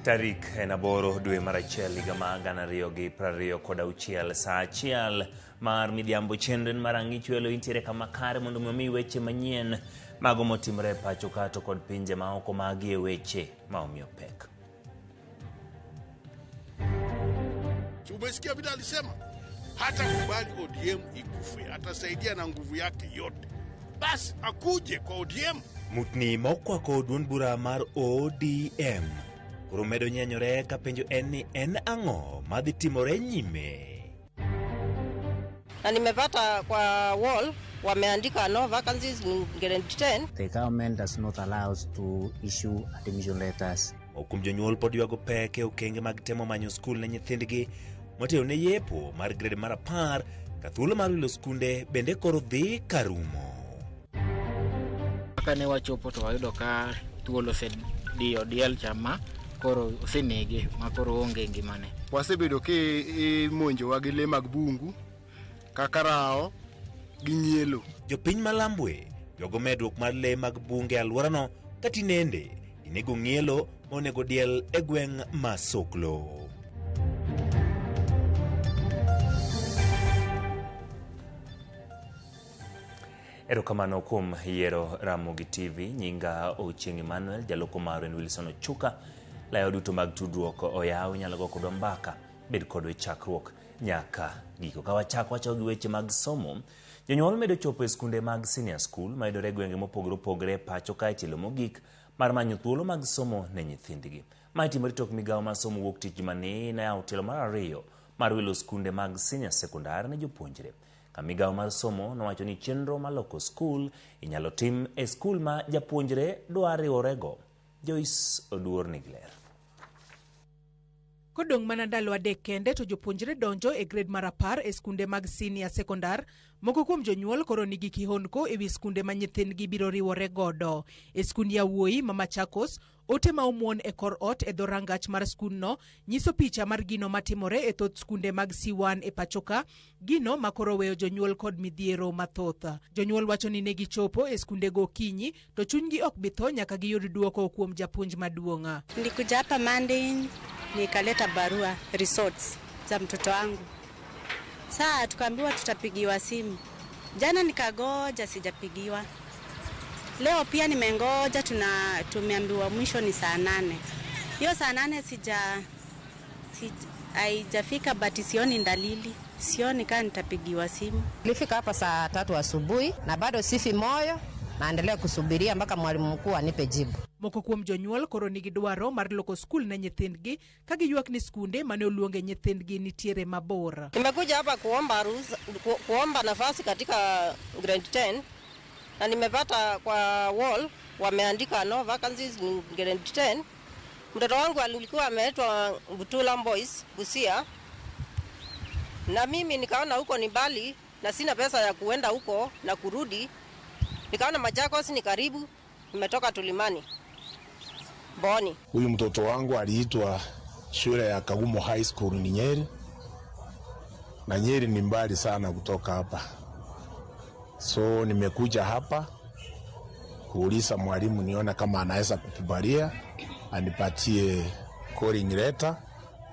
Tarik enaboro dwe mar achiel higa mar 2026 saa achiel mar midhiambo chenro mar ang'ich welo intiere kama kare mondo omi weche manyien mago motimore pacho kato kod pinje maoko magie weche maomiyo pek. Umesikia vile alisema hata kubali ODM ikufe, atasaidia na nguvu yake yote. Basi akuje kwa ODM. Mutni mokwa ko duond bura mar ODM urumedo nyenyore ka penjo en ang'o madhi timore nyime. Na nimepata kwa wall wameandika no vacancies in grade 10. The government does not allow us to issue admission letters. Okum jonyuol pod yuago peke okenge mag temo manyo skul ne nyithindgi moteo ne yepo mar grade mar 10 ka thuolo mar wilo skunde bende koro dhi karumo. Kane wachopo to wayudo ka thuolo dio diel chama koro osenege makoro onge ngimane. Wasebedo ke monjo wa gi le mag bungu kaka rao gi nyielo. Jopiny malambwe yogo medruok mar le mag bunge alworano katinende inego ngielo monego diel e gweng' ma Soklo. Erokamano kuom yiero Ramogi TV. Nyinga Ochieng Emmanuel, jaloko marwa en Wilson Ochuka. Layo duto mag tudruok oyaw, nyalo go kodwa mbaka bed kodwa chakruok nyaka giko. Ka wachako gi weche mag somo. Jonyuol medo chopo e skunde mag senior school mayudore gwenge mopogore opogore pacho ka itilo mogik mar manyo thuolo mag somo ne nyithindgi. Ma timore tok migawo mar somo wuok tich Jumanne na otelo mar 2 mar wilo skunde mag senior sekondar ne jopuonjre. Migawo mar somo nowacho ni chenro maloko skul inyalo tim e skul ma japuonjre dwariworego. Joyce Oduor Nigler. Kodong mana ndalo adek kende to jopuonjre donjo e grade mar 10 e skunde mag senior sekondar. Moko kuom jonyuol koro nigi kihondko e wi skunde ma nyithindgi biro riwore godo. E skund yawuoyi ma Machakos, ote ma omuon e kor ot e dhorangach mar skundno nyiso picha mar gino matimore e thoth skunde mag C1 e pachoka, gino makoro weyo jonyuol kod midhiero mathoth. Jonyuol wacho ni negi chopo e skunde go kinyi to chunygi ok bitho nyaka giyud duoko kuom japuonj maduonga. Nilikuja hapa Monday nikaleta barua results za mtoto wangu. Saa tukaambiwa tutapigiwa simu. Jana nikagoja sijapigiwa. Leo pia nimengoja tumeambiwa mwisho ni saa 8. Hiyo saa 8 haijafika but sioni dalili. Sioni kama nitapigiwa simu. Nilifika hapa saa 3 asubuhi na bado sifi moyo, naendelea kusubiria mpaka mwalimu mkuu anipe jibu. Moko kuom jonyuol koro nigi dwaro mar loko skul na nyithindgi ka giyuak ni skunde mane oluonge nyithindgi nitiere mabor. Nimekuja hapa kuomba nafasi katika grade 10 na nimepata kwa wall wameandika no vacancies in grade 10. Mtoto wangu alikuwa ameitwa Butula Boys Busia, na mimi nikaona huko ni mbali na sina pesa ya kuenda huko na kurudi. Nikaona Machakos ni karibu, nimetoka Tulimani Boni. Huyu mtoto wangu aliitwa shule ya Kagumo High School ni Nyeri. Na Nyeri ni mbali sana kutoka hapa. So nimekuja hapa kuuliza mwalimu niona kama anaweza kukubalia anipatie calling letter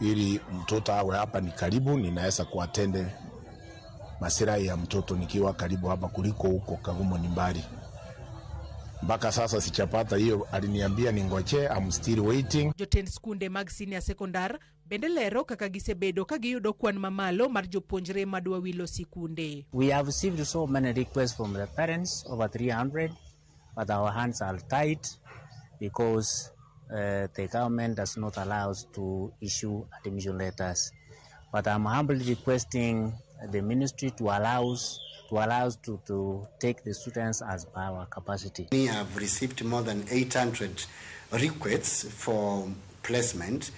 ili mtoto awe hapa ni karibu, ninaweza kuatende masirai ya mtoto nikiwa karibu hapa kuliko huko Kagumo ni mbali. Mpaka sasa sichapata hiyo, aliniambia ningoje, I'm still waiting. Jotend skunde mag senior sekondar bende lero kaka gisebedo ka giyudo kwan mamalo mar jopuonjre madwa wilo sikunde. We have received so many requests from the parents, over 300, but our hands are tied because the government does not allow us to issue admission letters. But I'm humbly requesting the ministry to allow us to take the students as per our capacity. We have received more than 800 requests for placement.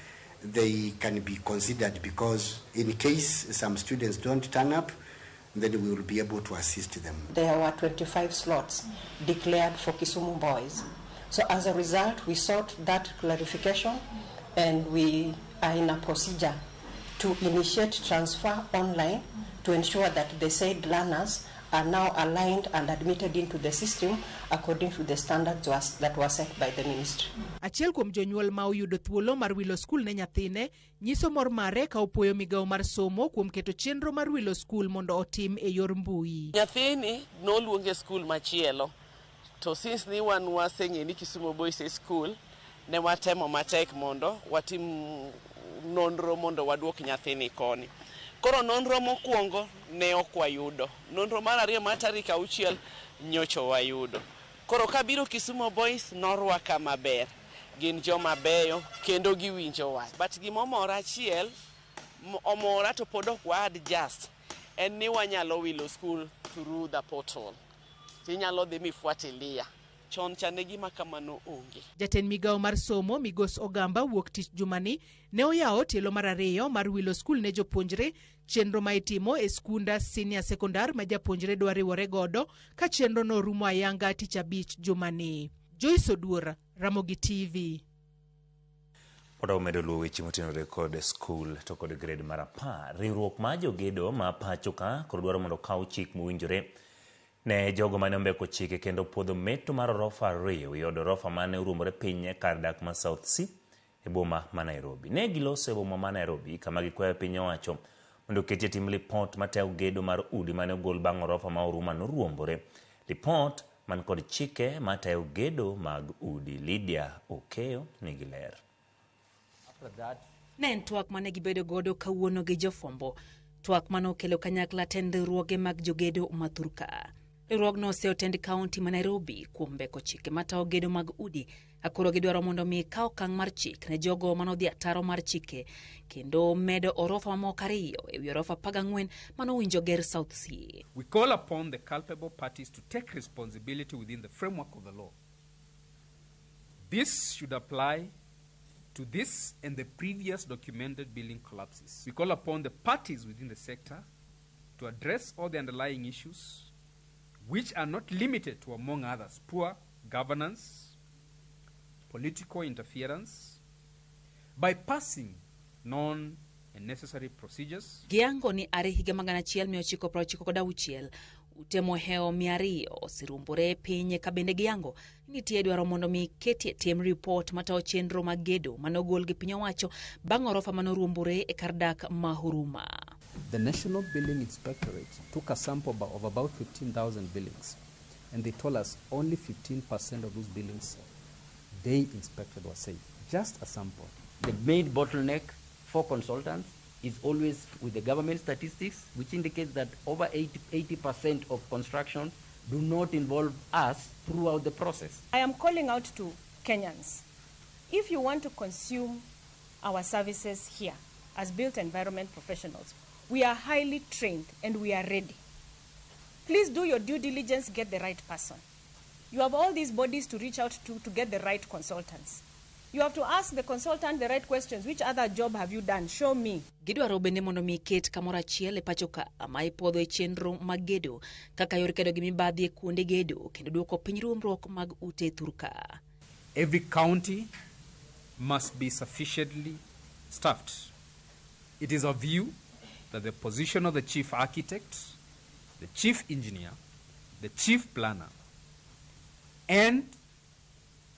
They can be considered because in case some students don't turn up, then we will be able to assist them. There were 25 slots declared for Kisumu boys. So as a result, we sought that clarification and we are in a procedure to initiate transfer online to ensure that the said learners are now aligned and admitted into the system according to the standards that were set by the ministry. Achiel kuom jonyuol ma oyudo thuolo mar wilo skul ne nyathine nyiso mor mare ka opoyo migawo mar somo kuom keto chenro mar wilo skul mondo otim e yor mbui. Nyathini noluonge skul machielo, to since ni wan waseng'e ni Kisumu Boys School, ne watemo matek mondo watim nonro mondo waduok nyathini koni. Koro nonro mokwongo ne ok wayudo. Nonro mar ariyo mar tarik 6 nyocho wayudo. Koro kabiro Kisumu Boys norwaka maber. Gin joma beyo kendo giwinjo wach. But gimomora achiel omora to pod ok wa adjust. En ni wanyalo wilo school through the portal. Tinyalo dhi mifuatilia. Chon chane gima kamano onge. Jatend migawo mar somo Migos Ogamba wuok tich jumani ne oyawo tielo mar ariyo mar wilo skul ne jopuonjre, chenro ma itimo e skunda senior secondary ma japuonjre dwa riwore godo ka chenro no rumo ayanga tich abich jumani. Joyce Oduora, Ramogi TV. Oda umedo luwo weche motenore kod skul to kod grade mar 10. Riwruok ma jogedo ma pacho ka kod dwaro mondo kaw chik mowinjore ne jogo mane ombeko chike kendo puodho meto mar orofa 2 yod orofa mane urumbore piny kar dak ma South Sea e boma ma Nairobi. Ne giloso e boma ma Nairobi kama gikwayo piny owacho mondo ketie tim lipot mateo gedo mar udi mane ogol bang' orofa ma oruma noruombore. Lipot man kod chike mateo gedo mag udi. Lydia Okeyo nigi ler. Ne en twak mane gibedo godo kawuono gi jofombo. Twak mane okelo kanyakla tend riwruoge mag jogedo mathurka. Riwruogno oseotend kaunti ma Nairobi kuom mbeko chike matao gedo mag udi. Akoro gidwaro mondo mi kaw okang' mar chik ne jogo manodhi ataro mar chike kendo medo orofa mamoko 2 ewi orofa 14 manowinjo ger South Sea. We call upon the culpable parties to take responsibility within the framework of the law. This should apply to this and the previous documented building collapses. We call upon the parties within the sector to address all the underlying issues, which are not limited to, among others, poor governance, political interference, bypassing non and necessary procedures. Giango ni are higa 1996 utemo heo 200 osirumbore pinye kabende giango nitie dwaro mondo mi ketie tim report matao chenro mag gedo manogol gi piny owacho bang' orofa manoruombore e kar dak ma Huruma. The National Building Inspectorate took a sample of about 15,000 buildings, and they told us only 15% of those buildings they inspected were safe. Just a sample. The main bottleneck for consultants is always with the government statistics, which indicates that over 80% of construction do not involve us throughout the process. I am calling out to Kenyans. If you want to consume our services here as built environment professionals, we are highly trained and we are ready. Please do your due diligence, get the right person. You have all these bodies to reach out to get the right consultants. You have to ask the consultant the right questions. Which other job have you done? Show me. Gidwaro bende mondo mi ket kamoro achiel e pacho ka ama ipodho e chenro mag gedo kaka yor kedo gi mibadhi e kuonde gedo kendo duoko piny ruombruok mag ute thurka. Every county must be sufficiently staffed. It is our view that the position of the chief architect, the chief engineer, the chief planner, and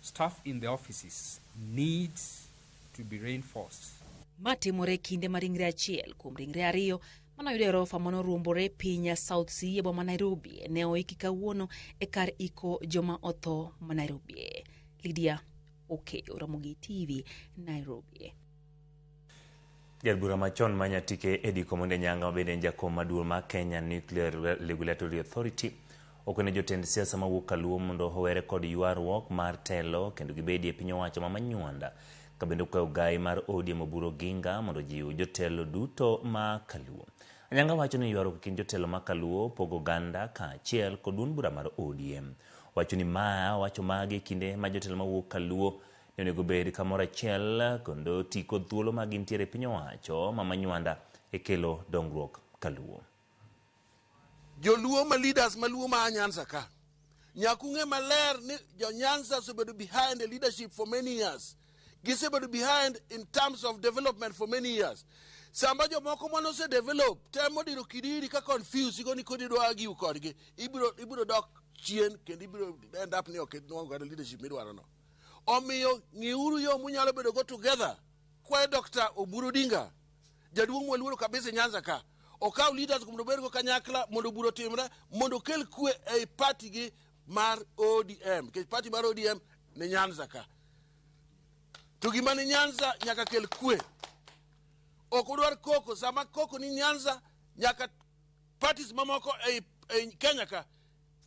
staff in the offices needs to be reinforced. Matimore kinde maringre achiel kuom ringre ariyo manoyudo e rofa manoruombore piny South Sea e boma Nairobi ne oiki kawuono e kar iko joma otho ma Nairobi. Lydia Okeyo, Ramogi TV, Nairobi. Jarbura machon manyatike Eddie Komonde Nyanga bende jakom maduong' ma Kenya Nuclear Regulatory Authority okone jotend siasa mawuok Kaluo mondo owere kod ywaruok mar telo kendo gibedi e piny owacho ma Manywanda ka bende okawo gai mar ODM Oburu Oginga mondo jiw jotelo duto ma Kaluo. Nyanga wacho ni ywaruok kind jotelo ma Kaluo pogo ganda ka achiel kod duond bura mar ODM. Wacho ni wacho mage kinde ma jotelo mawuok Kaluo ne onego bed kamoro achiel kendo tiko thuolo ma gintiere piny owacho ma Manywanda e kelo dongruok Kaluo. Joluo ma leaders maluo ma Nyanza ka nyakunge maler ni jo Nyanza osebedo behind the leadership for many years, gisebedo behind in terms of development for many years. Samba jomoko mano se develop temo diro kidiri ka confuse go ni kodi do agi ukodgi ibiro dok chien kendo ibiro end up ni oket no ga leadership midwaro no. Omiyo ngiuru yo munyalo bedo go together. Kwa Dr. Oburu Odinga jaduong' mwaluoro kabisa Nyanza ka okaw leaders kumondo bedo go kanyakla mondo buro timre mondo kel kwe ei party gi mar ODM ke party mar ODM ne Nyanza ka to gima ni Nyanza nyaka kel kwe okudwar koko sama koko ni Nyanza nyaka parties mamoko ei Kenya ka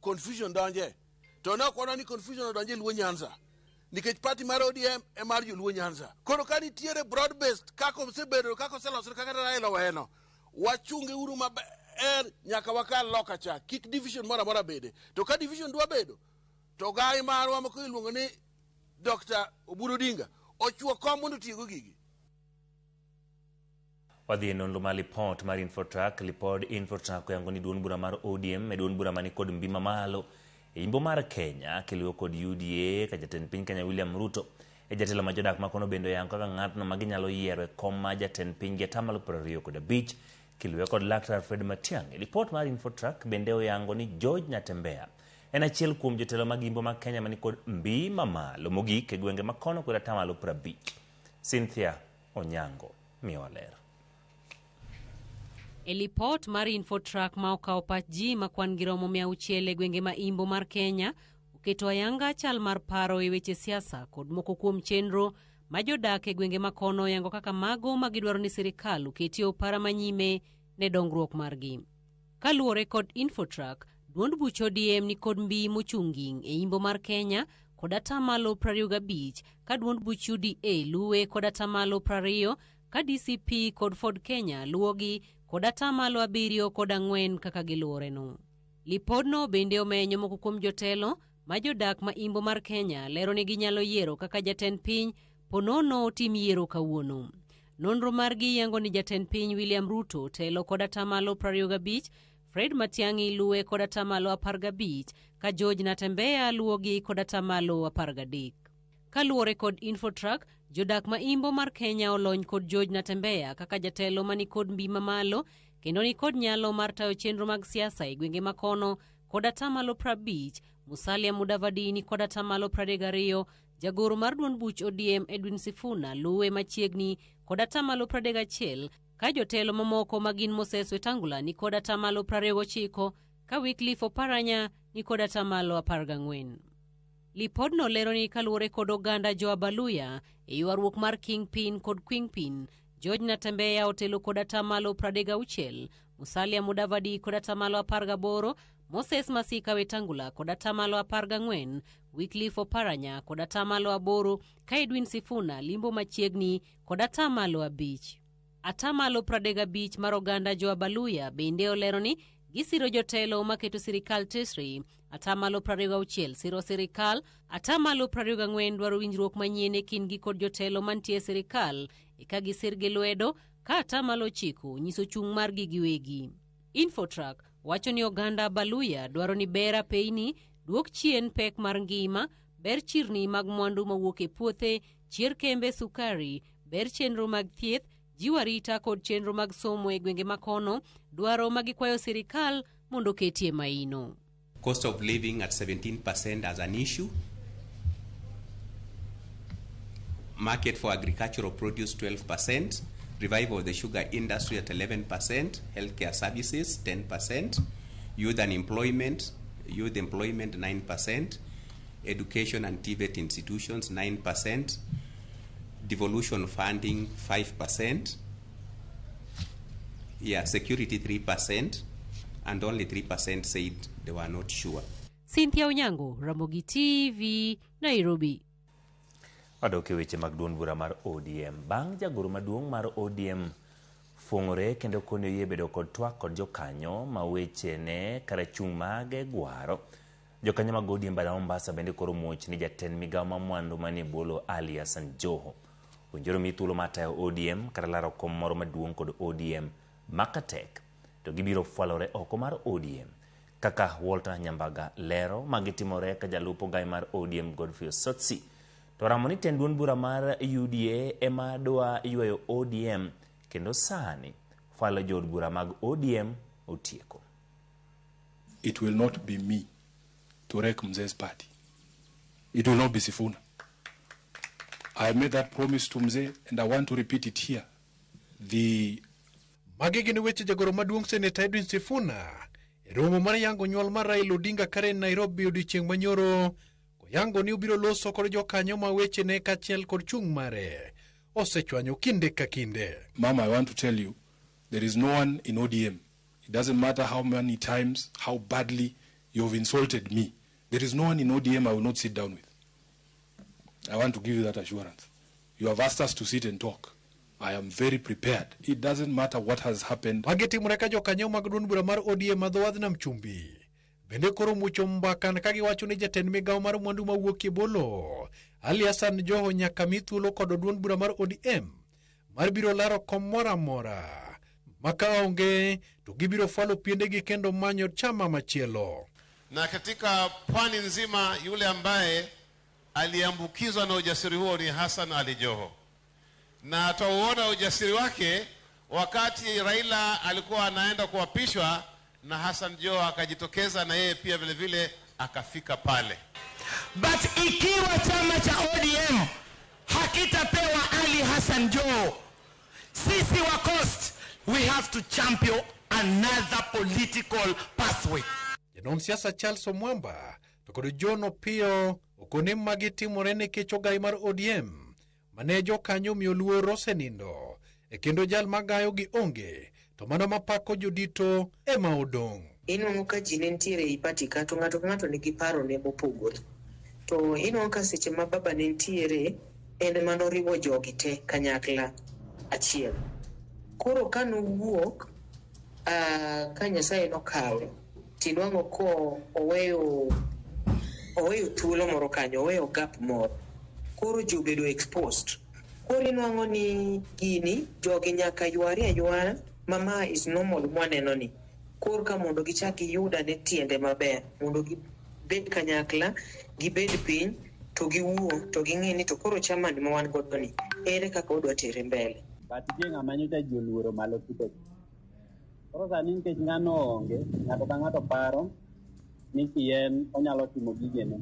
confusion donje to na kono ni confusion donje luo Nyanza nikech party mar ODM e mar luo Nyanza koro ka nitiere broad based kako sebedo kako selosre kaka Raila weno wachunge uru maber nyaka wakal loka cha kick division mora bede to ka division dwa bedo to gai marwa mako iluongo ni Dr. Oburu Odinga ochuo kom mondo tiego gigi. Wadhi nonro mar lipot mar Infotrack yango ni duond bura mar ODM duond bura mani kod mbima malo e imbo mar Kenya kiluo kod UDA ka jatend piny Kenya William Ruto e jatelo ma jodak makono bendo yango kaka ng'atno ma ginyalo yiero e kom ma jatend piny gi atamalo 25 kiluo kod Laktar Fred Matiang'i. Lipot mar Infotrack bende oyango ni George Natembeya en achiel kuom jotelo mag imbo ma Kenya mani kod mbima malo mogik e gwenge makono kod atamalo 50. Cynthia Onyango miyo ler. E lipot mar Infotrack ma okawo pach ji makwan gi romo 600 e gwenge ma imbo mar Kenya oketo ayanga chal mar paro e weche siasa kod moko kuom chenro ma jodak e gwenge makono yango kaka mago magidwaro ni sirikal oketi opara manyime ne dongruok margi. Kaluwore kod Infotrack, duond buch ODM ni kod mbii mochunging e imbo mar Kenya kod atamalo 25 ka duond buch UDA luwe kod atamalo 20 ka DCP kod Ford Kenya luwogi kod atamalo 7 kod 4 kaka giluore no. Lipodno bende omenyo moko kuom jotelo ma jodak ma imbo mar Kenya lero ni ginyalo yiero kaka jatend piny ponono tim yiero kawuono. Nonro margi yango ni jatend piny William Ruto telo kod atamalo 25, Fred Matiang'i luwe kod atamalo 15 ka George Natembeya luwogi kod atamalo 13. Kaluwore kod Infotrack, jodak ma imbo mar Kenya olony kod George Natembeya kaka jatelo mani kod mbima malo kendo ni kod nyalo mar tayo chenro mag siasa e gwenge makono kod atamalo 50, Musalia Mudavadi ni kod atamalo 32, jagoro mar duond buch ODM Edwin Sifuna luwe machiegni kod atamalo 31, ka jotelo mamoko magin Moses Wetangula ni kod atamalo 29 ka Wycliffe Oparanya ni kod atamalo 14. Lipodno lero ni kaluwore kod oganda jo Abaluya e ywaruok mar Kingpin kod Queenpin, George Natembeya otelo kod atamalo 36, Musalia Mudavadi kod atamalo 18, Moses Masika Wetangula kod atamalo 14, Wycliffe Oparanya kod atamalo 8 ka Edwin Sifuna limbo machiegni kod atamalo 5. Atamalo 35 mar oganda jo Abaluya bende olero ni gisiro jotelo maketo sirikal tesri, atamalo 26 siro sirikal, atamalo 24 dwaro winjruok manyien e kindgi kod jotelo mantie sirikal eka gisirgi lwedo, ka atamalo 9 nyiso chung' margi giwegi. Infotrack wacho ni oganda Abaluya dwaro ni bera peini, duok chien pek mar ngima, ber chirni mag mwandu mawuok e puothe, chier kembe sukari, ber chenro mag thieth, jiwarita kod chenro mag somo e gwenge makono, dwaro magikwayo sirikal mondo ketie maino. Cost of living at 17% as an issue. Market for agricultural produce 12%. Revival of the sugar industry at 11%. Healthcare services 10%. Youth employment 9%. Education and TVET institutions 9%. Devolution funding 5%. Security 3%. And only 3% said they were not sure. Cynthia Onyango, Ramogi TV, Nairobi. Wadoke weche mag duond bura mar ODM. Bang' jagoro maduong' mar ODM fungore kendo kono yie bedo kod twak kod jokanyo ma weche ne karachung' mage gwaro. Jokanyo mag ODM bada Mombasa bende koro muoch ni jatend migawo ma mwandu manie bolo Ali Hassan Joho. Onjoro mi thuolo matayo ODM kata laro kom moro maduong' kod ODM Makatek. To gibiro fwalore oko mar ODM kaka Walter Nyambaga lero magitimore ka jalupo gai mar ODM Godfrey Sotsi to ramoni ten duond bura mar UDA ema dwa yweyo ODM kendo sani falo jood bura mag ODM otieko. It will not be me to wreck Mzee's party. It will not be Sifuna. I made that promise to Mzee and I want to repeat it here. Magi gin weche jagoro maduong' Senator Edwin Sifuna e romo mar yango nyuol mar Raila Odinga Karen Nairobi odiochieng' manyoro koyango ni obiro loso kod jokanyo ma weche ne kachiel kod chung' mare osechwanyo kinde ka kinde. Mama, I want to tell you, there is no one in ODM. It doesn't matter how many times, how badly you've insulted me. There is no one in ODM I will not sit down with. I want to give you that assurance. You have asked us to sit and talk. I am very prepared. It doesn't matter what has happened. Magetimore ka jokanyo mag duond bura mar ODM madhowadh nam chumbi bende koro mucho mbaka ka giwacho ni jatend migawo mar mwandu mawuok e bolo Ali Hassan Joho nyaka mi thuolo kod duond bura mar ODM mar biro laro kom mora mora maka onge to gibiro falo piendegi kendo manyo chama machielo. Na katika pwani nzima yule ambaye aliambukizwa na ujasiri huo ni Hassan Ali Joho, na tuuona ujasiri wake wakati Raila alikuwa anaenda kuapishwa na Hassan Joho akajitokeza na yeye pia vile vile akafika pale. But ikiwa chama cha ODM hakitapewa Ali Hassan Joho, sisi wa Coast we have to champion another political pathway. Janom siasa Charles Omwamba to kod John Opio okone magitimore nikech ogai mar ODM mane jokanyo miyo luoro osenindo e kendo jal magayo gi onge to mano mapako jodito ema odong'. Inwang'o ka ji ne ntiere i pati ka to ng'ato nigi paro ne mopogore, to inwang'o ka seche ma baba ne ntiere en manoriwo jogi te kanyakla achiel. Koro ka nowuok ka Nyasaye nokawe tinwang'o ko oweyo thuolo moro kanyo, oweyo gap moro, koro jobedo exposed. Koro inwang'o ni gini jogi nyaka ywari aywara mama is normal mwaneno ni. Koro ka mondo gichaki yuda ne tiende maber, mondo gibed kanyakla, gibed piny, to giwuo, to ging'e ni to koro chama ni mawan godo ni ere kaka odwa tere mbele. Bati ng'ama nyocha ji oluoro malo kito. Koro sani nikech ng'ano onge, ng'ato ka ng'ato paro ni kien onyalo timo gigene.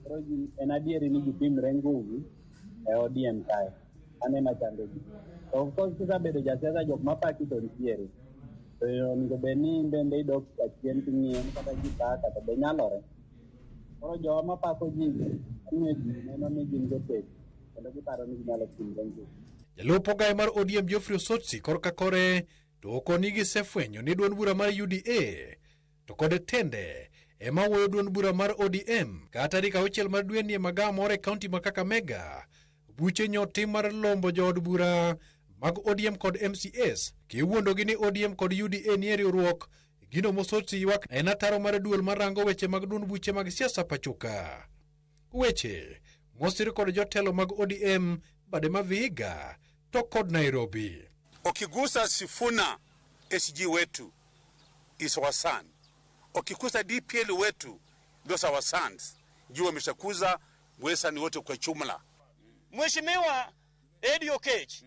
Koro en adieri ni gipimre nguvu e ODM kae. Ane machando ji. To of course kisabedo jasiasa jok mapaki to nitiere. To onego bed ni bende idok achien ting'ien kata ji paka to be nyalore. Koro jowa mapako ji ing'e ji neno ni gin jotech kendo giparo ni ginyalo timre nguvu. Jalup ogai mar ODM Geoffrey Osotsi korka kore to okoni gisefwenyo ni duond bura mar UDA to kod tende ema wuoyo duond bura mar ODM ka tarik 6 mar dwe ni magawa moro e kaunti ma Kakamega buche nyoti mar lombo jood bura mag ODM kod MCS kiwuondogi ni ODM kod UDA ni e riwruok. Gino mosotsi ywak en ataro mar duol marango weche mag duond buche mag siasa pachoka. Weche mosir kod jotelo mag ODM bade ma Vihiga to kod Nairobi. Okigusa Sifuna SG wetu is our son. Okikusa DPL wetu those our sons. Jua wameshakuza wesa ni wote kwa chumla. Mheshimiwa Eddie Okech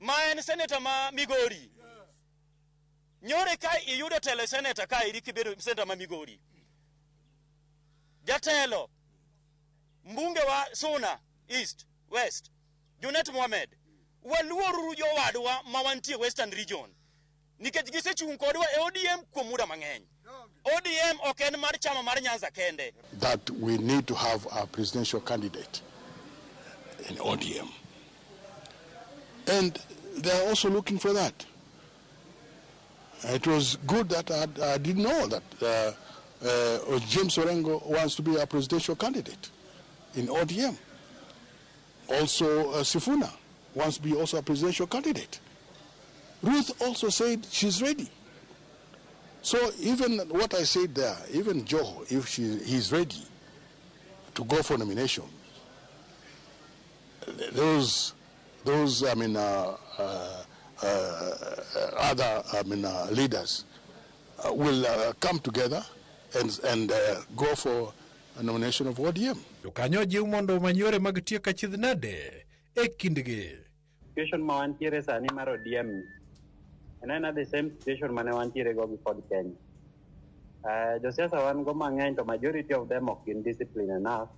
maen senator ma Migori nyore ka iyudo tele senator ka iriki bedo senator ma Migori jatelo mbunge wa Suna East West Junet Mohamed waluoru jowadwa ma wantie Western Region nikech gisechung kodwa e ODM kuom muda mang'eny. ODM ok en mar chama mar Nyanza kende. That we need to have a presidential candidate in ODM. And they are also looking for that. It was good that I didn't know that James Orengo wants to be a presidential candidate in ODM. Also, Sifuna wants to be also a presidential candidate. Ruth also said she's ready. So even what I said there, even Joho, if he's ready to go for nomination, those other leaders will come together and go for a nomination of ODM. Jokanyo jiw mondo manyore mag tiyo kachidh nade e kindgi. situation ma wantiere sani mar ODM en the same situation mane wantiere go before Kenya. Josiasa wan go mang'eny to majority of them ok in discipline enough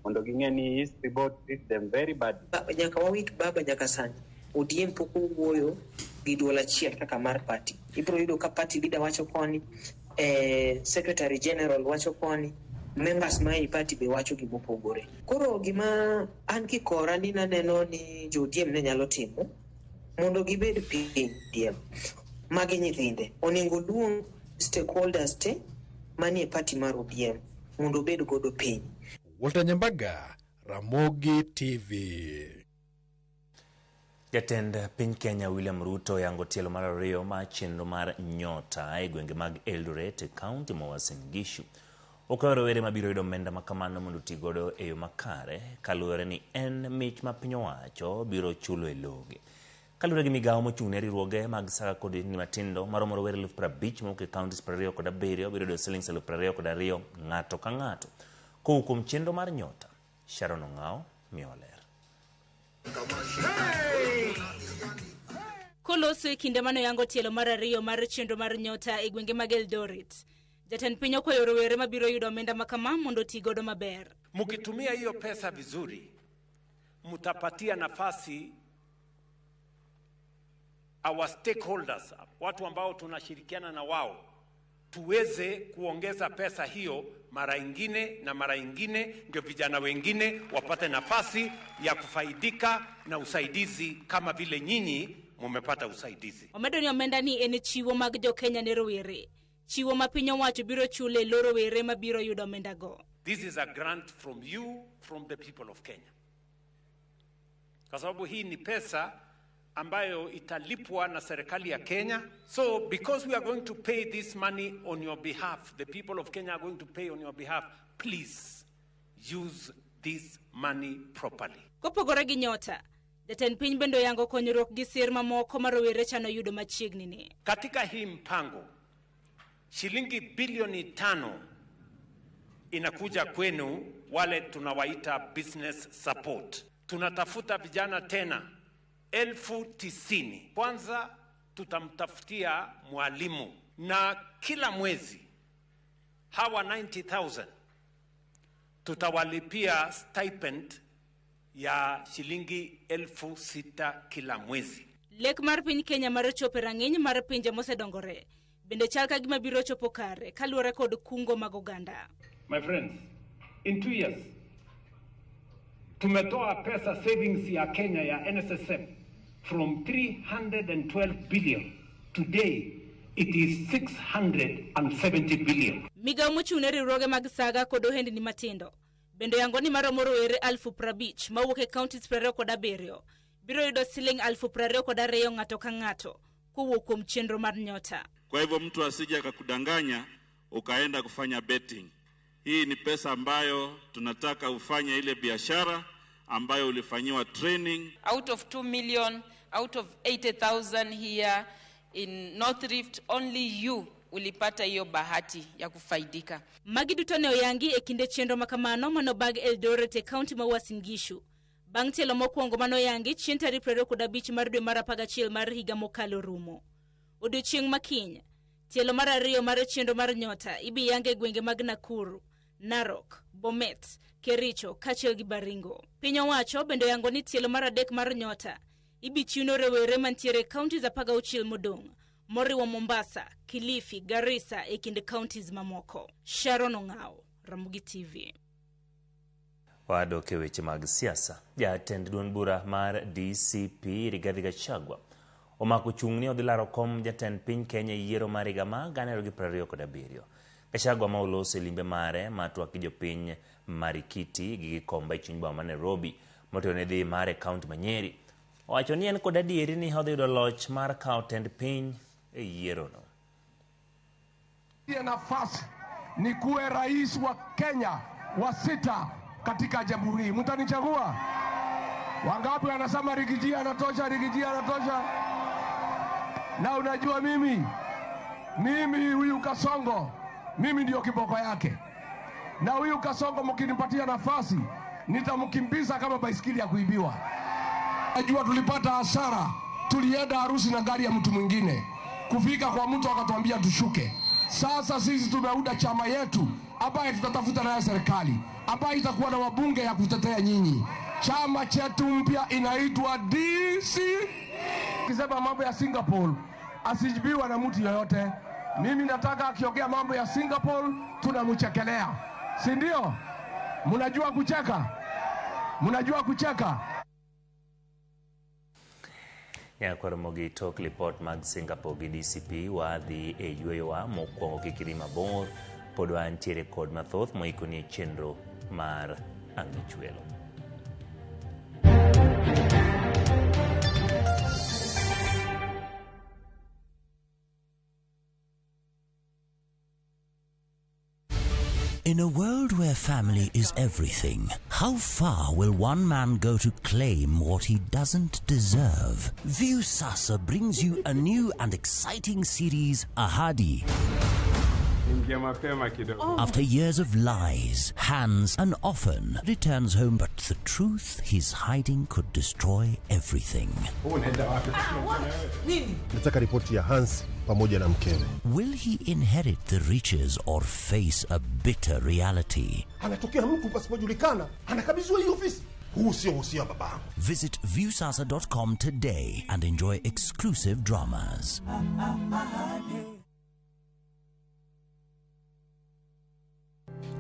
mondo ging'e ni history board treat them very bad. Nyaka wawit baba nyaka sani ODM pok owuoyo gi duol achiel kaka mar party. Ibiro yudo ka party leader wacho koni, secretary general wacho koni, members mai party be wacho gimopogore. Koro gima an kikora ni naneno ni jo ODM ne nyalo timo mondo gibed piny ODM magi nyithinde onego luong stakeholders te manie party mar ODM mondo bed godo piny. Walter Nyambaga, Ramogi TV. Jatend piny Kenya William Ruto yango tielo mar ariyo ma chenro mar nyota e gwenge mag Eldoret County ma Uasin Gishu. Okoro were mabiro yudo omenda makamano mondo tigodo e yo makare kaluwore ni en mich ma piny owacho biro chulo e loge. Kaluwore gi migawo mochung'ne riwruoge mag saka kod ni matindo maromo were 50,000 mawuok e counties 27 biro yudo shillings 22,000 ng'ato ka ng'ato. Kowuok kuom chenro mar nyota, Sharon Ong'ao Mioler. Koloso e kinde mano yango tielo mar ariyo mar chenro mar nyota e gwenge mag Eldoret. Jatend piny okwayo rowere mabiro yudo omenda makama mondo tigodo maber. Mkitumia hiyo pesa vizuri, mtapatia nafasi our stakeholders, watu ambao tunashirikiana na wao, tuweze kuongeza pesa hiyo mara ingine, ndio vijana wengine wapate nafasi ya kufaidika na usaidizi kama vile nyinyi mumepata usaidizi. Omedo ni omenda ni ene chiwo mag jo Kenya ne rowere. Chiwo ma piny owacho biro chule lo rowere mabiro yudo omenda go. This is a grant from you, from the people of Kenya. Kwa sababu hii ni pesa ambayo italipwa na serikali ya Kenya. So because we are going to pay this money on your behalf, the people of Kenya are going to pay on your behalf, please use this money properly. Kopogore gi nyota, jatend piny bendo yango konyruok gi sir mamoko ma rowere chano yudo machiegni ni. Katika hii mpango, shilingi bilioni 5 inakuja kwenu wale tunawaita business support. Tunatafuta vijana tena 90,000. Kwanza tutamtafutia mwalimu na kila mwezi hawa 90,000 tutawalipia stipend ya shilingi 6,000 kila mwezi. Lek mar piny Kenya mar chopo rang'iny mar pinje mosedongore bende chal ka gima biro chopo kare kaluwore kod kungo mag oganda. My friends, in 2 years tumetoa pesa savings ya Kenya ya NSSF from 312 billion. Today it is 670 billion. Migawo mochung'ne riwruoge mag saga kod ohendni matindo bende yango ni maromo rowere 50,000 mawuok e counties 27 biro yudo siling 22,000 ng'ato ka ng'ato kowuok kuom chenro mar nyota. Kwa hivyo mtu asije akakudanganya ukaenda kufanya betting. Hii ni pesa ambayo tunataka ufanye ile biashara ambayo ulifanyiwa training. Out of 2 million, out of 80,000 here in North Rift, only you ulipata hiyo bahati ya kufaidika. Magi duto ne oyangi e kinde chenro makamano manobag Eldoret e county ma Uasin Gishu. Bang' tielo mokwongo manoyangi chien tarik 25 mar dwe mar 11 mar higa mokalo rumo. Odiochieng' makiny, tielo mar ariyo mar chenro mar nyota ibi yange gwenge mag Nakuru, Narok, Bomet, Kericho, kaachiel gi Baringo. Piny owacho bende yango ni tielo mar adek mar nyota ibi chiwno rowere mantiere counties 16 modong', moriwo Mombasa, Kilifi, Garissa e kind counties mamoko. Sharon Ong'ao, Ramogi TV. Wadoke weche mag siasa. Jatend duond bura mar DCP Rigathi Gachagua omako chung'ni odhi laro kom jatend piny Kenya yiero mar higa ma 2027. Gachagua ma oloso limbe mare matwak gi jopiny Marikiti gi Gikomba e chuny boma ma Nairobi motelo ne dhi mare kaunti ma Nyeri owacho ni en kod adieri ni odhi yudo loch mar kawo tend piny e yiero no. Nafasi ni kuwe rais wa Kenya wa 6 katika jamhuri hii. Mtanichagua? Wangapi wanasema Rigiji anatosha, Rigiji anatosha? Na unajua mimi huyu Kasongo, mimi ndio kiboko yake. Na huyu Kasongo mkinipatia nafasi, nitamkimbiza kama baisikeli ya kuibiwa. Najua tulipata hasara, tulienda harusi na gari ya mtu mwingine. Kufika kwa mtu akatuambia tushuke. Sasa sisi tumeunda chama yetu ambaye tutatafuta nayo serikali, ambaye itakuwa na wabunge ya kutetea nyinyi. Chama chetu mpya inaitwa DC. Kisema mambo ya Singapore, asijibiwa na mtu yoyote. Mimi nataka akiongea mambo ya Singapore tunamchekelea. Si ndio? Mnajua kucheka? Mnajua kucheka? Ya kwaramogi tok report mag Singapore gi DCP wadhi e yweyo wa mokwongo kikiri mabor pod wantiere kod mathoth moikoni e chenro mar ang'echwelo. In a world where family is everything, how far will one man go to claim what he doesn't deserve? Viusasa brings you a new and exciting series, Ahadi. After years of lies, Hans, and often returns home, but the truth he's hiding could destroy everything. Nataka ripoti ya Hans pamoja na mkewe. Will he inherit the riches or face a bitter reality? Anatokea mtu pasipojulikana, anakabidhiwa hii ofisi. Huu sio usia baba. Visit viusasa.com today and enjoy exclusive dramas.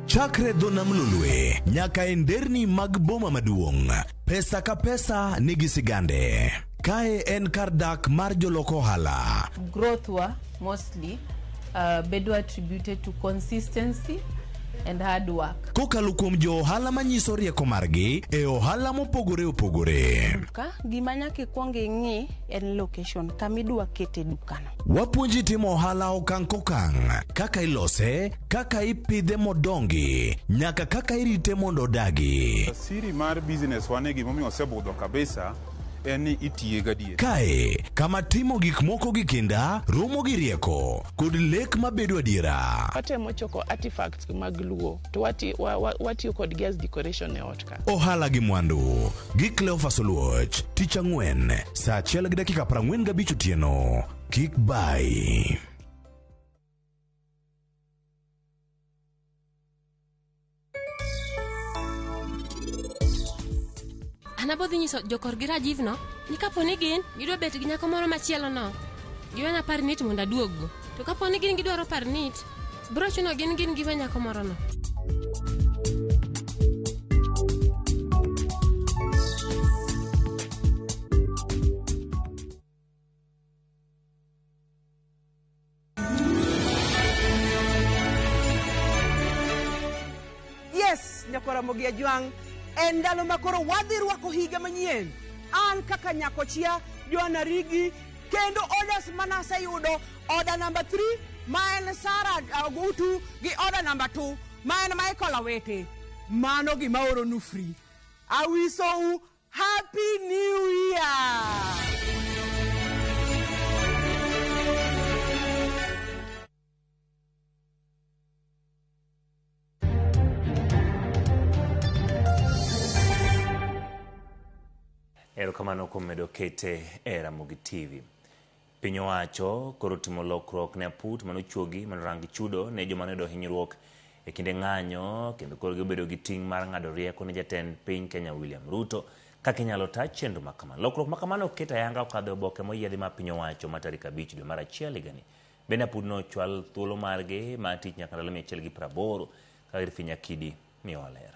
Chakre dona mlulwe, nyaka enderni mag boma maduong. Pesa ka pesa nigi sigande. Kae en kardak mar joloko hala. Growth wa mostly bedo attributed to consistency and hard work. Kokalo kuom jo ohala manyiso rieko margi e ohala mopogore opogore. Ka gima nyaka kuong ing'i en location kamidwa kete dukano. Wapuonji timo ohala okang' kokang', kaka ilose, kaka ipidhe modongi, nyaka kaka irite mondo odagi. Siri mar business wane gimomiyo osebudho kabisa eni itiye gadier. Kae, kama timo gik moko gi kinda, romo gi rieko, kod lek mabedo adiera. Watemo choko artifacts mag luo, to watiyo kod gas decoration e ot ka. Ohala gi mwandu, gi Cleophas Oluoch, tich ang'wen, saa 1:45 otieno. Kik bai. Anabodhi nyiso jokorgi Rajiv no, ni kaponi gin gidwa bet gi nyako moro machielo no, giwena parnit mondo aduoggo. To kaponi gin gidwaro parnit, bro chuno gin giwe nyako moro no. Yes, Nyakaramogi Ajwang'. Endalo makoro wadhi rwako higa manyien. An kaka Nyakochia Joana Rigi kendo orders manase yudo order number 3 maen Sara Gutu gi order number 2 maen Michael Awete. Mano gi maoro nu free. I wish you happy new year. Erokamano kuom medo kete e Ramogi TV. Piny owacho koro timo lokruok ne aput manochuogi manorang chudo ne joma noyudo hinyruok e kinde ng'anyo, kendo koro gibedo gi ting' mar ng'ado rieko ne jatend piny Kenya William Ruto kaka inyalo ta chenro makamano. Lokruok makamano oket ayanga okadho oboke moyiedhi ma piny owacho ma tarik 5 dwe mar achiel higani. Bende apudno chwal thuolo margi ma tich nyaka ndalo 180 kaka Irfinya Kidi miyo ler.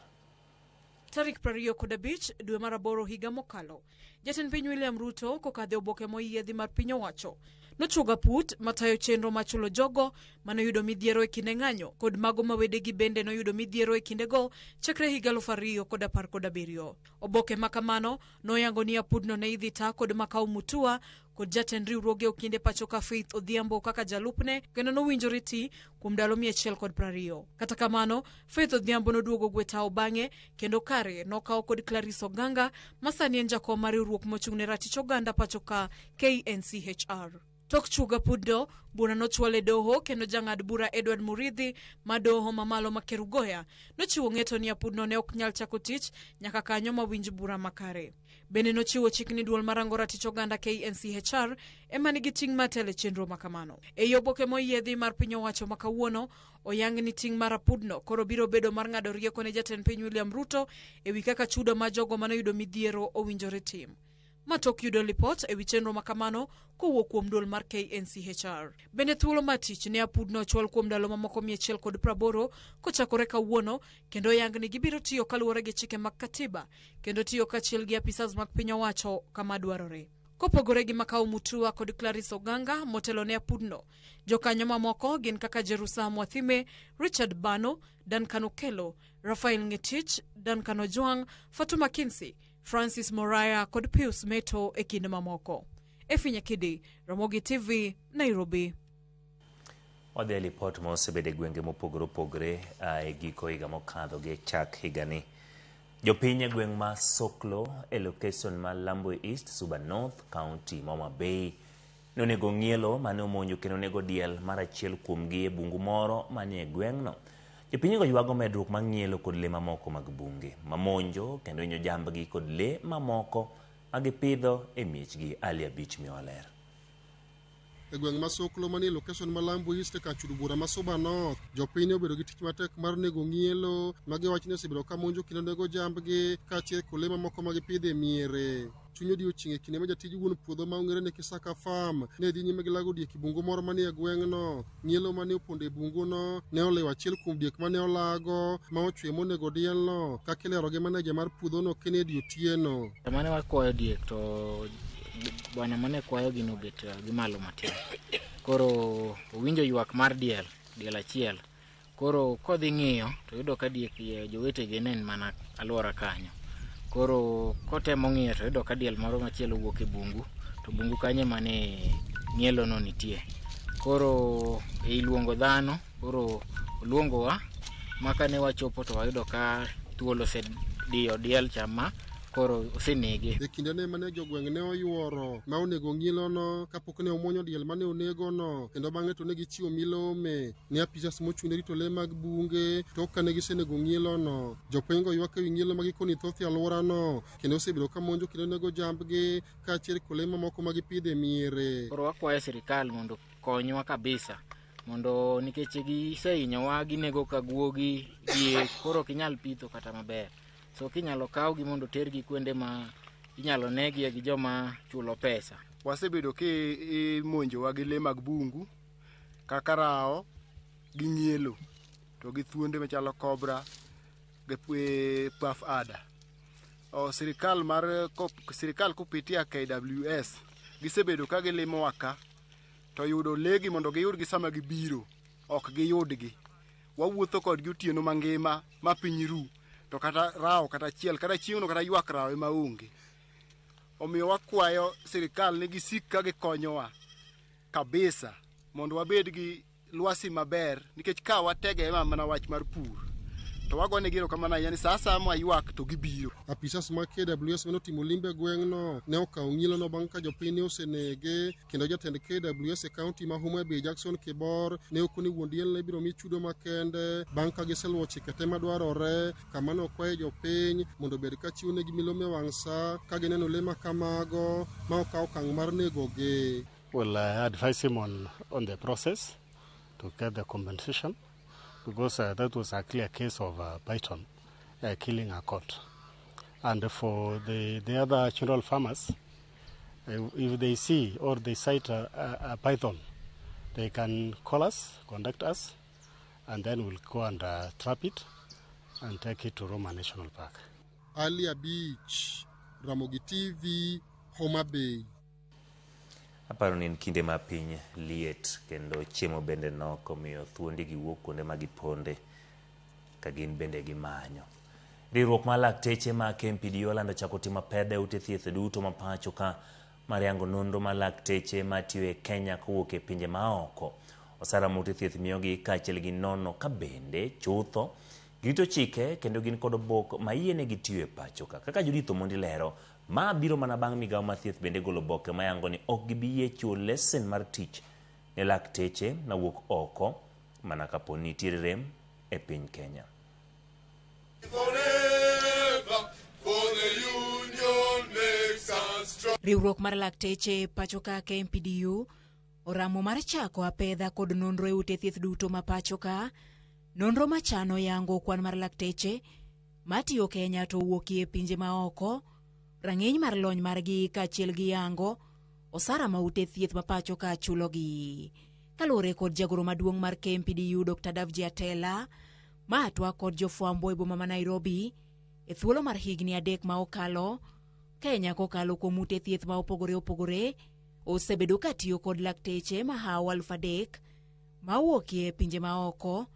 Tarik 25 dwe mar 8 higa mokalo, jatend piny William Ruto kokadho oboke moyiedhi mar piny owacho nochuoga put matayo chenro machulo jogo manoyudo midhiero e kinde ng'anyo kod mago mawedegi bende noyudo midhiero e kindego chakre higa 2017. Oboke makamano noyango ni apudno ne idhi ta kod Makau Mutua kod jatend riwruoge okinde pacho ka Faith Odhiambo kaka jalupne kendo nowinjore ti kuom ndalo 120. Kata kamano, Faith Odhiambo noduogo gwetao bang'e kendo kare nokawo kod Clarice Oganga masani en jakom mar riwruok mochung' ne ratich oganda pacho ka KNCHR. Tok chuga pudno, bura nochwale doho kendo jang'ad bura Edward Muridhi ma doho mamalo ma Kerugoya nochiwo ng'eto ni apudno ne ok nyal chako tich nyaka kanyo mawinj bura makare. Bende nochiwo chik ni duol marango ratich oganda KNCHR ema nigi ting' matele chenro makamano. E oboke moyiedhi mar piny owacho ma kawuono, oyang ni ting' mar apudno koro biro bedo mar ng'ado rieko ne jatend piny William Ruto ewi kaka chudo ma jogo manoyudo midhiero owinjore tim. Matok yudo lipot ewi chenro makamano kowuok kuom duol mar KNCHR. Bende thuolo matich ne apudno ochwal kuom ndalo mamoko 180 kochakore kawuono kendo oyang ni gibiro tiyo kaluwore gi chike mag katiba kendo tiyo kachiel gi apisas mag piny owacho kama dwarore. Kopogore gi Makau Mutua kod Clarice Oganga motelo ne apudno, jokanyo mamoko gin kaka Jerusalem Wathime, Richard Bano, Duncan Okello, Rafael Ngetich, Duncan Ojwang, Fatuma Kinsi, Francis Moraya kod Pius Meto e kind mamoko. Efinya Kidi, Ramogi TV, Nairobi. Wadhi lipot ma osebede gwenge mopogore opogore e giko higa mokadho gi chak higani. Jopiny e gweng' ma Soklo e location ma Lambwe East, Suba North County, Mama Bay nonego ng'ielo mane omonjo kendo nego diel mar achiel kuomgi e bungu moro manie gweng'no. Jopiny go ywago medruok mag ng'ielo kod le mamoko mag bunge mamonjo kendo inyo jambgi kod le mamoko magipidho e miechgi. Ali Abich miwaler. E gweng' ma Soklo manie location ma Lambwe East ka chudo bura ma Suba North, jopiny obedo gi tich matek mar nego ng'ielo magiwacho ni osebedo ka monjo kendo nego jambgi kaachiel kod le mamoko magipidho e miere. Chuny odiechieng' e kinde ma jatij wuon puodho ma ong'ere ni Kisaka Farm ne dhi nyime gi lago diek e bungu moro manie gweng'no. Ng'ielo mane opondo e bunguno ne oliwo achiel kuom diek mane olago ma ochwe monego dielno, kaka ilero gi maneja mar puodhono Kennedy Otieno. Mane wakwayo diek to bwana mane kwayo gi nobet gi malo matin. Koro owinjo ywak mar diel achiel. Koro kodhi ng'iyo to yudo ka diek jowetegi ne mana alwora kanyo. Koro kotemo ng'iyo to yudo ka diel moro machielo wuok e bungu, to bungu kanye mane ng'ielo no nitie. Koro iluongo dhano, koro oluongowa maka ne wachopo to wayudo ka thuol osediyo diel chama koro osenege. E kinde ne mane jogweng' ne oyuoro ma onego ng'ielono kapok ne omuonyo diel mane onegono, kendo bang'e to ne gichiwo milome ne apisas mochung'ne rito le mag bunge tok kane gisenego ng'ielono. Jopiny go ywak ewi ng'ielo magikoni thoth e alworano kendo osebedo ka monjo kendo nego jambgi kaachiel kod le mamoko magipidho e miere. Koro wakwayo sirikal mondo konywa kabisa mondo nikech gisehinyowa ginego ka guogi diek, koro ok inyal pitho kata maber. So kinyalo kaw gi mondo tergi kuonde ma inyalo negie gi joma chulo pesa. Wasebedo ki monjowa gi le mag bungu kaka rao gi ng'ielo to gi thuonde machalo kobra gi paf ada. Sirikal kupitia KWS gisebedo ka gilimo waka to yudo legi mondo giyudgi sama gibiro ok giyudgi. Wawuotho kodgi otieno mangima ma piny ru to kata rao kata chiel kata chieng'no kata ywak rao ema onge. Omiyo wakwayo sirikal ni gisik ka gikonyowa kabisa mondo wabed gi lwasi maber, nikech ka watege mana wach mar pur to wagone giro kamana yani sasa ma ywak to gibiro. Apisas ma KWS mane otimo limbe gweng'no ne okawo ng'ilono bang' ka jopiny ne osenege, kendo jatend KWS e kaunti ma Homa Bay Jackson Kibor ne okoni wuon diel ne biro mi chudo makende bang' ka giseluwo chike te madwarore, kama ne okwayo jopiny mondo obed ka chiwo negi milome wang' sa ka gineno le makamago ma okawo okang' mar negogi. Well, I advise him on the process to get the compensation, because that was a clear case of python killing a colt. And for the other general farmers, if they see or they sight a python, they can call us, contact us, and then we'll go and trap it and take it to Roma National Park. Ali Beach, Ramogi TV, Homa Bay. Aparo ni kinde ma piny liet kendo chiemo bende nok omiyo thuondi gi wuok kuonde ma giponde ka gin bende gimanyo. Riwruok mar lakteche ma KMPDO olando chako timo pede ute thieth duto ma pacho ka mariango nonro mar lakteche matiyo e Kenya kowuok e pinje maoko. Osara ma ute thieth miyogi kaachiel gi nono ka bende chutho Girito chike kendo gin kod obok ma yiene gitiyo e pacho ka. Kaka Judith Omondi lero, ma biro mana bang' migawo mathieth bende golo oboke mayango ni ok gibiyie chiwo lesen mar tich ne lakteche mawuok oko mana kapo ni nitiere rem e piny Kenya. Riwruok mar lakteche pacho ka KMPDU oramo mar chako apedha kod nonro e ute thieth duto ma pacho ka. Nonro machano yango kwan mar lakteche matiyo Kenya to wuokie pinje maoko, rang'iny mar lony margi kaachiel gi yango osara ma ute thieth ma pacho ka chulogi. Kaluwore kod jagoro maduong' mar KMPDU Dr. Davji Atela, ma atwa kod jofwambo e boma ma Nairobi, e thuolo mar higni 3 ma okalo, Kenya kokalo kuom ute thieth ma opogore osebedo ka tiyo kod lakteche ma hawo 3,000 ma wuokie pinje maoko,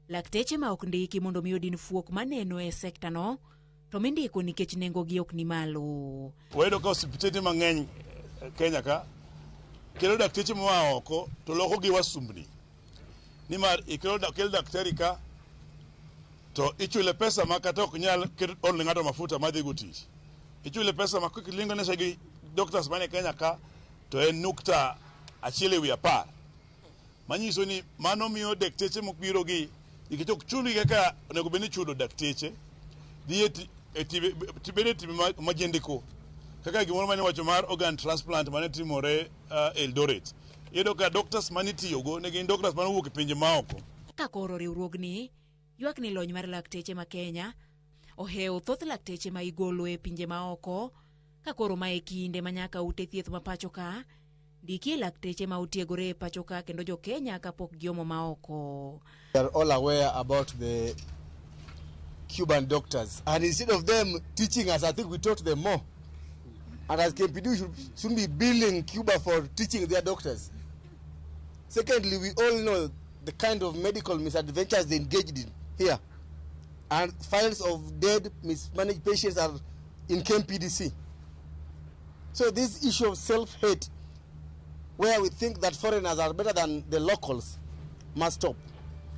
lakteche ma ok ndiki mondo mi odin fuok maneno e sekta no, to mindiko nikech nengogi ok ni malo. Wayudo ka osiptende mang'eny Kenya ka kelo dakteche moa oko to loko gi wasumbni. Nimar kel daktari ka to ichule pesa ma kata ok nyal ol ng'ato mafuta madhi go tich. Ichule pesa ma kilingo ne segi doctors mane Kenya ka to en nukta achiel ewi 10. Manyiso ni mano miyo dakteche mokbiro gi nikech ok chuli kaka onego beni chulo dakteche dhi tibede tibe majendiko kaka gimoro mane wacho mar organ transplant mane timore Eldoret. Iyudo ka doctors mane tiyogo ne gin doctors mane wuok e pinje maoko. Ka koro riwruogni ywak ni lony mar lakteche ma Kenya ohewo thoth lakteche ma igolo e pinje maoko, ka koro ma e kinde manyaka ute thieth ma pacho ka ndiki lakteche ma utiegore e pacho ka kendo jo Kenya kapok giomo maoko. We are all aware about the Cuban doctors, and instead of them teaching us, I think we taught them more. And as KMPDU should be billing Cuba for teaching their doctors. Secondly, we all know the kind of medical misadventures they engaged in here. And files of dead, mismanaged patients are in KMPDC. So this issue of self-hate, where we think that foreigners are better than the locals, must stop.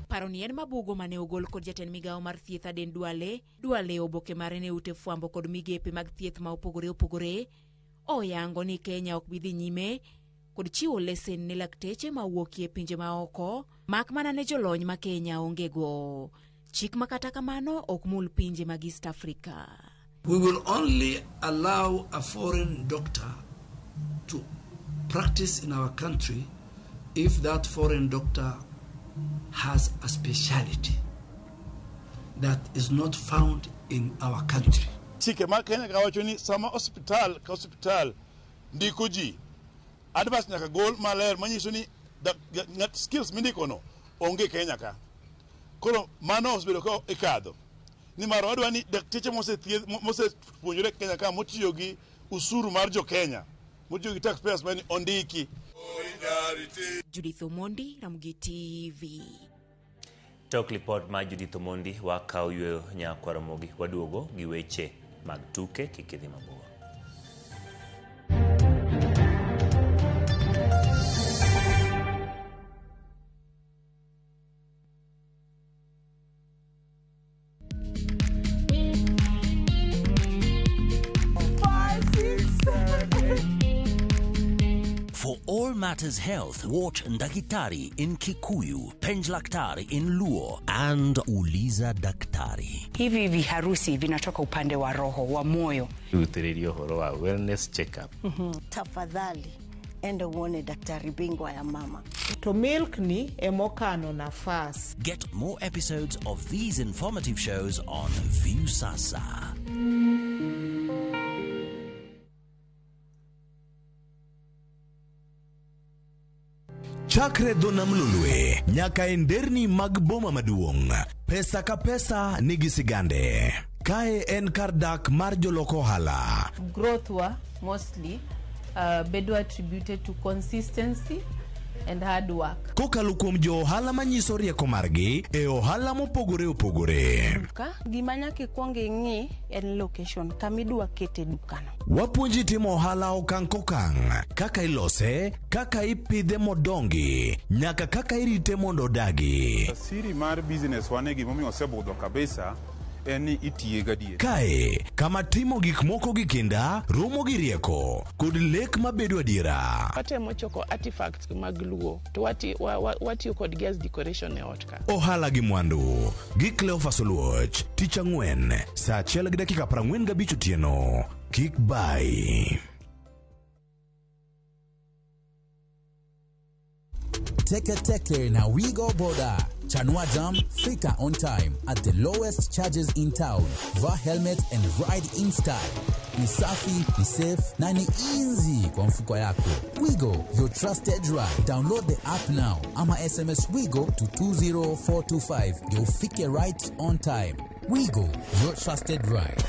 Paronien mabugo mane ogol kod jatend migawo mar thieth Aden Duale oboke mare ne ute fwambo kod migepe mag thieth ma opogore oyango ni Kenya ok bidhi nyime kod chiwo lesen ne lakteche ma wuokie pinje maoko, mak mana ne jolony ma Kenya ongego. Chik makata kamano ok mul pinje mag East Africa. We will only allow a foreign doctor to practice in our country if that foreign doctor has a speciality that is not found in our country. Chike ma Kenya ka wacho ni sama hospital ndiko ji advance nyaka gol maler manyiso ni skills mindiko no onge Kenya ka. Koro mano osbedo ka ikadho. Ni maro adwa ni dakteche mosepuonjore Kenya ka motiyo gi usuru mar jo Kenya, motiyo gi taxpayers money ondiki. Judith Omondi, Ramogi TV. Tok report ma Judith Omondi wakao yweyo nyakwa Ramogi waduogo gi weche mag tuke kikidhi mabor. For all matters health, watch Ndakitari in Kikuyu, Penj Laktari in Luo, and Uliza Daktari. Hivi viharusi vinatoka upande wa roho, wa moyo. Uthiririo horo wa wellness check-up. Tafadhali, enda uone daktari bingwa ya mama. To milk ni emokano nafasi. Get more episodes of these informative shows on View Sasa. Chakre dona mlulwe, nyaka enderni mag boma maduong. Pesa ka pesa nigi sigande. Kae en kardak mar joloko hala. Growth wa mostly bedo attributed to consistency and hard work. Kokalo kuom jo ohala manyiso rieko margi e ohala mopogore opogore. Gima nyaka ikuong ing'i en location kama idwa kete dukano. Wapuonji timo ohala okang' kokang', kaka ilose, kaka ipidhe modongi, nyaka kaka irite mondo odagi. Siri mar business wane gimomiyo osebudho kabisa en ni itiye gadier. Kae, kama timo gik moko gi kinda, romo gi rieko, kod lek mabedo adiera. Watemo choko artifacts mag luo, to watiyo kodgi as decoration e ot ka. Ohala gi mwandu, gi Cleophas Oluoch, tich ang'wen, saa 1:45 otieno. Kik bai. Teke na Wigo Boda. Chanua Jam, fika on time at the lowest charges in town. Wear helmet and ride in style. Ni safi, ni safe, na ni easy kwa mfuko yako. Wigo, your trusted ride. Download the app now. Ama SMS Wigo to 20425. You'll fike right on time. Wigo, your trusted ride.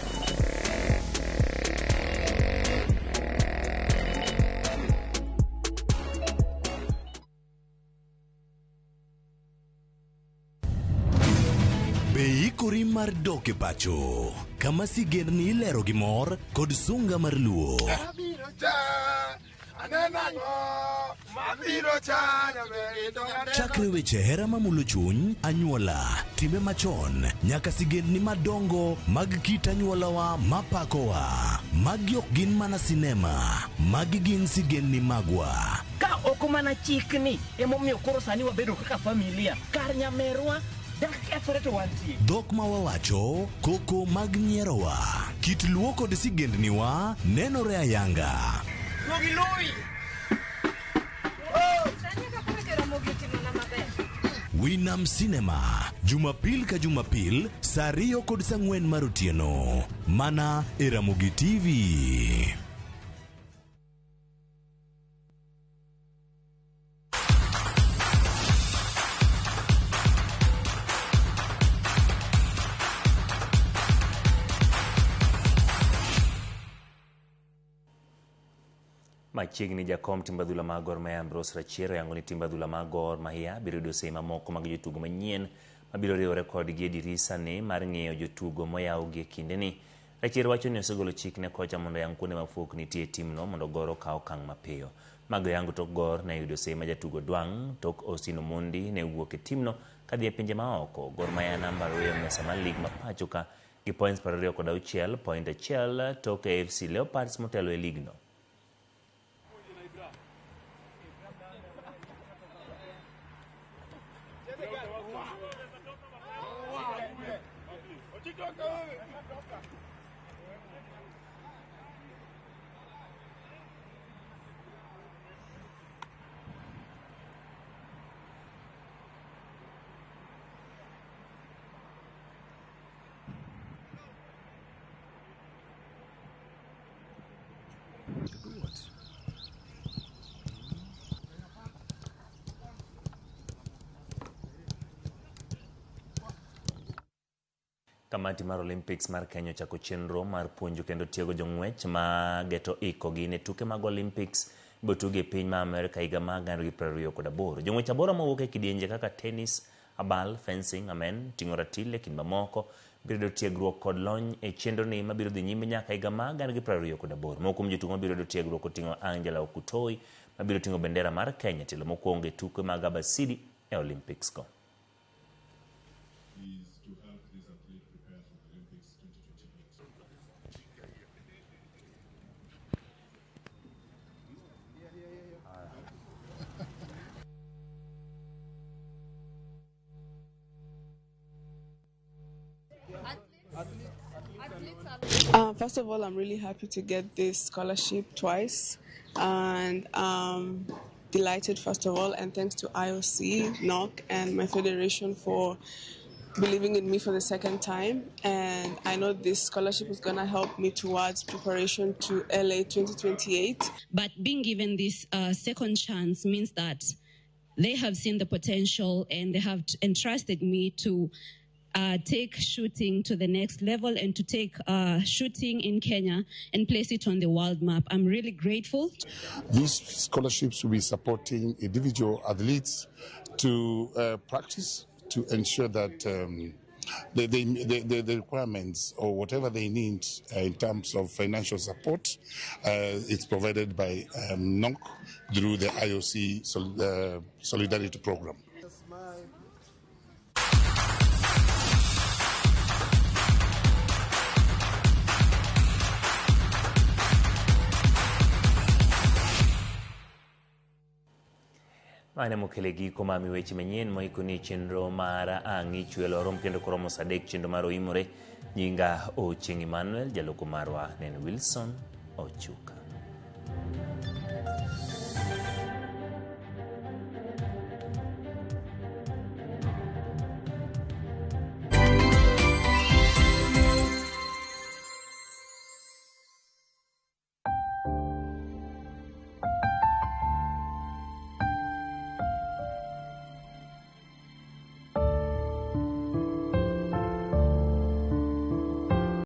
Ikori mar doke pacho, kama sigendni ilero gi mor kod sunga mar luo. Chakre weche hera mamulo chuny, anyuola, timbe machon, nyaka sigendni madongo mag kit anyuolawa mapakowa. Magi ok gin mana sinema, magi gin sigendni magwa. Ka ok mana chikni, emomiyo koro sani wabedo kaka familia. Kar nyamerwa Dhok ma wawacho, koko mag nyierowa, kit luo kod sigendniwa nenore ayanga. Winam Cinema, Jumapil ka Jumapil, saa 2 kod saa 4 mar otieno, mana e Ramogi TV. Machiegni jakom timba dhula mag Gor Mahia Ambrose Rachiero yango ni timba dhula mag Gor Mahia biro yudo seche mamoko mag jotugo manyien mabiro riwore kodgi e dirisa ni mar ng'eyo jotugo moyaw gi kindeni. Rachiero wacho ni osegolo chik ne kocha mondo yang kuonde mafuok nitie timno mondo Gor okaw okang' mapiyo. Mago yango tok Gor ne yudo seche ma jatugo Dwang tok Osino Mundi ne wuok e timno kadhi e pinje maoko. Gor Mahia namba 2 mesa mar lig ma pacho ka gi points 26, point 1 tok AFC Leopards motelo e ligno. Kamati mar Olympics mar Kenya chako chenro mar puonjo kendo tiego jong'wech ma geto ikogi ne tuke mag Olympics botuge piny ma Amerika higa ma 2028. Jong'wech aboro mawuok e kidienje kaka tennis, abal, fencing, amen, ting'o ratil e kind mamoko biro tiegruok kod lony e chenro ni mabiro dhi nyime nyaka higa ma 2028. Moko kuom jotugo mabiro tiegruok oting'o Angela Okutoi mabiro ting'o bendera mar Kenya telo mokwongo e tuke mag Abasidi e Olympics go. First of all, I'm really happy to get this scholarship twice, and delighted first of all, and thanks to IOC, NOC, and my federation for believing in me for the second time. And I know this scholarship is going to help me towards preparation to LA 2028. But being given this second chance means that they have seen the potential and they have entrusted me to take shooting to the next level and to take shooting in Kenya and place it on the world map. I'm really grateful. These scholarships will be supporting individual athletes to practice, to ensure that the requirements or whatever they need in terms of financial support, it's provided by NOC through the IOC Solidarity Program. Maine mukelegi komami weche manyien moikoni chenro mara angi chwelo rom kendo koromo sadek chenro maro imore nyinga Ochieng Emmanuel jaloko marwa nen Wilson Ochuka.